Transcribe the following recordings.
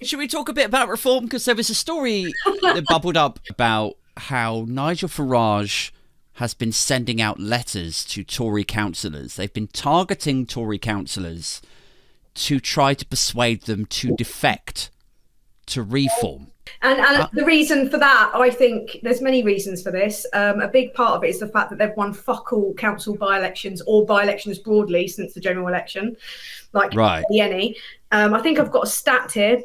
Should we talk a bit about reform? Because there was a story that bubbled up about how Nigel Farage has been sending out letters to Tory councillors. They've been targeting Tory councillors to try to persuade them to defect to reform. And the reason for that, I think there's many reasons for this. A big part of it is the fact that they've won fuck all council by-elections or by-elections broadly since the general election, like any. I think I've got a stat here.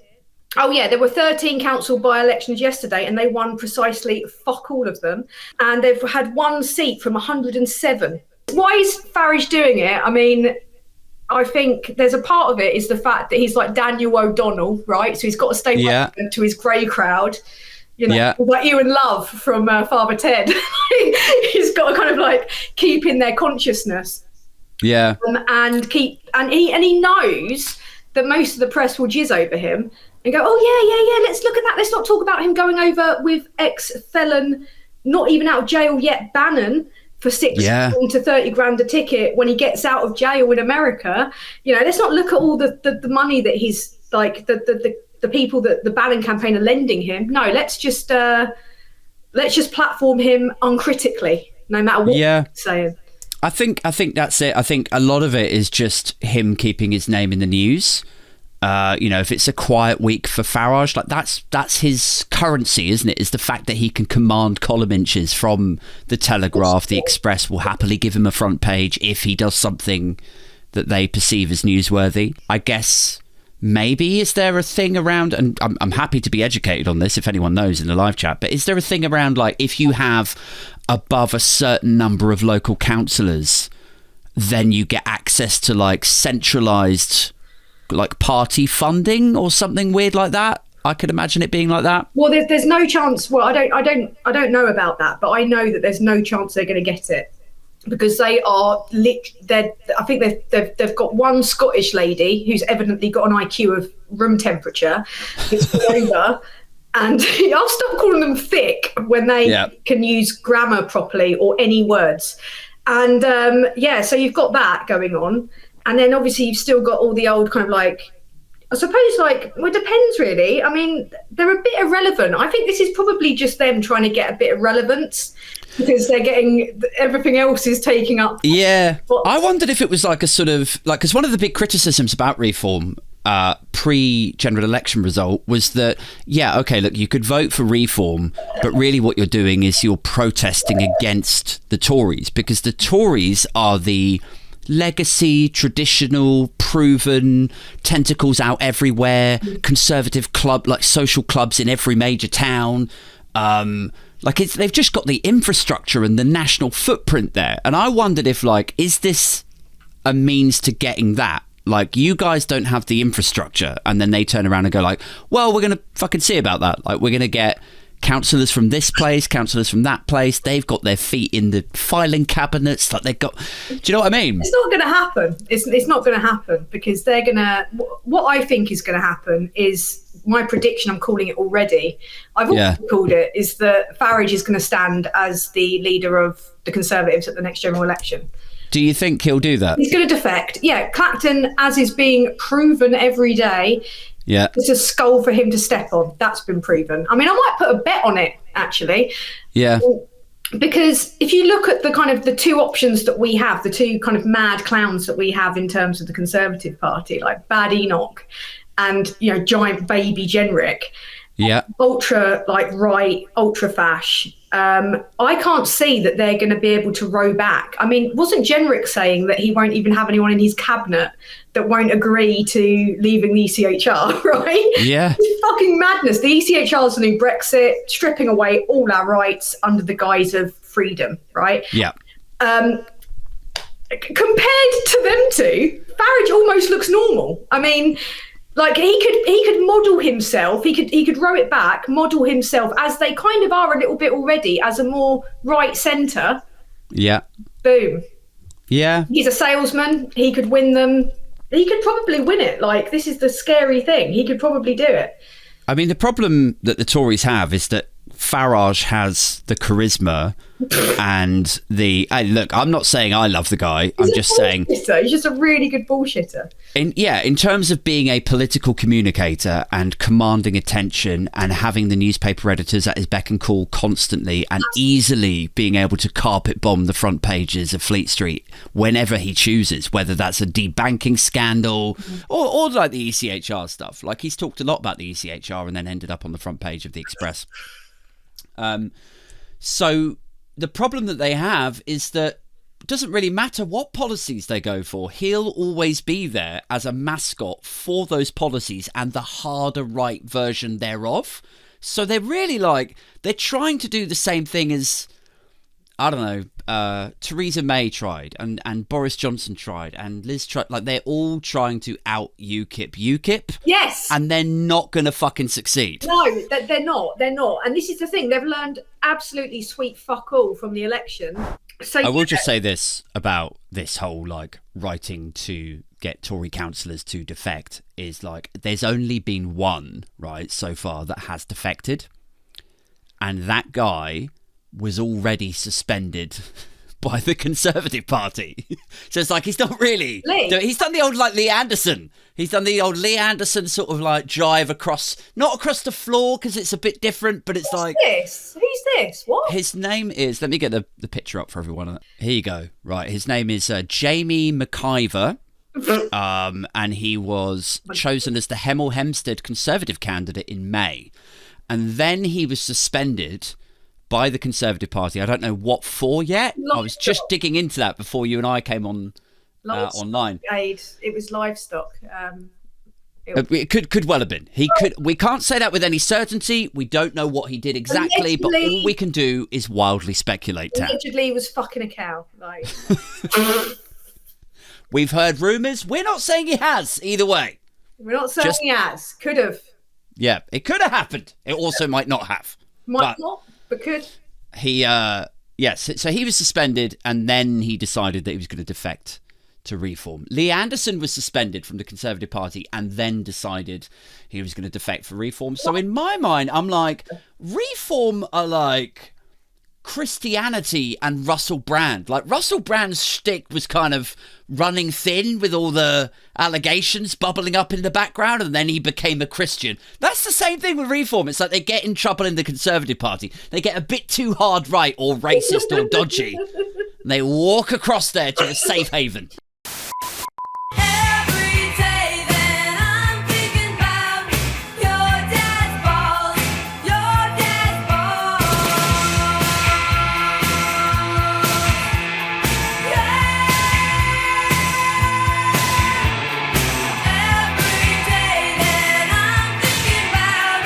Oh yeah, there were 13 council by-elections yesterday and they won precisely fuck all of them. And they've had one seat from 107. Why is Farage doing it? I mean, I think there's a part of it is the fact that he's like Daniel O'Donnell, right? So he's got to stay relevant to his grey crowd. You know, like Ewan Love from Father Ted. He's got to kind of like keep in their consciousness. Yeah. And he knows that most of the press will jizz over him and go, oh yeah, let's look at that. Let's not talk about him going over with ex-felon, not even out of jail yet, Bannon, for $6 to 30 grand a ticket when he gets out of jail in America. You know, let's not look at all the money that he's like the people that the Bannon campaign are lending him. No, let's just platform him uncritically, no matter what he's saying. I think that's it. I think a lot of it is just him keeping his name in the news. You know, if it's a quiet week for Farage, like that's his currency, isn't it? Is the fact that he can command column inches from the Telegraph. The Express will happily give him a front page if he does something that they perceive as newsworthy. I guess maybe is there a thing around, and I'm happy to be educated on this if anyone knows in the live chat, but is there a thing around like if you have above a certain number of local councillors, then you get access to like centralised like party funding or something weird like that? I could imagine it being like that. Well, there's no chance. Well, I don't know about that, but I know that there's no chance they're going to get it because they are I think they've got one Scottish lady who's evidently got an IQ of room temperature. It's over. And I'll stop calling them thick when they can use grammar properly or any words. And so you've got that going on. And then obviously you've still got all the old kind of like, I suppose like, well, it depends really. I mean, they're a bit irrelevant. I think this is probably just them trying to get a bit of relevance because they're getting, everything else is taking up. Yeah. I wondered if it was like a sort of, like, because one of the big criticisms about reform pre-general election result was that, look, you could vote for reform, but really what you're doing is you're protesting against the Tories because the Tories are the legacy, traditional, proven, tentacles out everywhere, conservative club, like social clubs in every major town. They've just got the infrastructure and the national footprint there. And I wondered if, like, is this a means to getting that? Like, you guys don't have the infrastructure, and then they turn around and go like, well, we're going to fucking see about that. Like, we're going to get councillors from this place, councillors from that place. They've got their feet in the filing cabinets. Like they've got. Do you know what I mean? It's not going to happen. It's not going to happen because they're going to. What I think is going to happen is my prediction. I'm calling it already. I've already called it. Is that Farage is going to stand as the leader of the Conservatives at the next general election. Do you think he'll do that? He's going to defect. Yeah, Clacton, as is being proven every day. Yeah, it's a skull for him to step on. That's been proven. I mean, I might put a bet on it, actually. Yeah. Because if you look at the kind of the two options that we have, the two kind of mad clowns that we have in terms of the Conservative Party, like Bad Enoch and, you know, giant baby Genric. Yeah. Ultra, like, right, ultra fash. I can't see that they're going to be able to row back. I mean, wasn't Genric saying that he won't even have anyone in his cabinet that won't agree to leaving the ECHR, right? Yeah. It's fucking madness. The ECHR is the new Brexit, stripping away all our rights under the guise of freedom, right? Yeah. Compared to them two, Farage almost looks normal. I mean, like he could model himself, he could row it back, model himself as they kind of are a little bit already as a more right centre. Yeah. Boom. Yeah. He's a salesman. He could win them. He could probably win it. Like, this is the scary thing. He could probably do it. I mean, the problem that the Tories have is that Farage has the charisma and the... Hey, look, I'm not saying I love the guy. I'm just saying... He's just a really good bullshitter. In terms of being a political communicator and commanding attention and having the newspaper editors at his beck and call constantly and easily being able to carpet bomb the front pages of Fleet Street whenever he chooses, whether that's a debanking scandal or like the ECHR stuff. Like, he's talked a lot about the ECHR and then ended up on the front page of the Express. So the problem that they have is that it doesn't really matter what policies they go for. He'll always be there as a mascot for those policies and the harder right version thereof. So they're really they're trying to do the same thing as, I don't know, Theresa May tried and Boris Johnson tried and Liz tried. Like, they're all trying to out UKIP. Yes. And they're not going to fucking succeed. No, they're not. They're not. And this is the thing. They've learned absolutely sweet fuck all from the election. So I will just say this about this whole writing to get Tory councillors to defect is there's only been one, right, so far that has defected. And that guy was already suspended by the Conservative Party. So it's he's not really... He's done the old Lee Anderson. He's done the old Lee Anderson sort of jive across... Not across the floor because it's a bit different, but it's Who's this? Who's this? What? His name is... Let me get the picture up for everyone. Here you go. Right, his name is Jamie McIver. And he was chosen as the Hemel Hempstead Conservative candidate in May. And then he was suspended by the Conservative Party. I don't know what for yet. I was just digging into that before you and I came on online. It was livestock. It could well have been. We can't say that with any certainty. We don't know what he did exactly, but all we can do is wildly speculate. Allegedly, he was fucking a cow. We've heard rumours. We're not saying he has. Either way, we're not saying he has. Could have. Yeah, it could have happened. It also might not have. Might not. But could. So he was suspended and then he decided that he was going to defect to Reform. Lee Anderson was suspended from the Conservative Party and then decided he was going to defect for Reform. So in my mind, I'm Reform are Christianity and Russell Brand. Russell Brand's shtick was kind of running thin with all the allegations bubbling up in the background, and then he became a Christian. That's the same thing with Reform. It's they get in trouble in the Conservative Party. They get a bit too hard right or racist or dodgy. And they walk across there to a safe haven.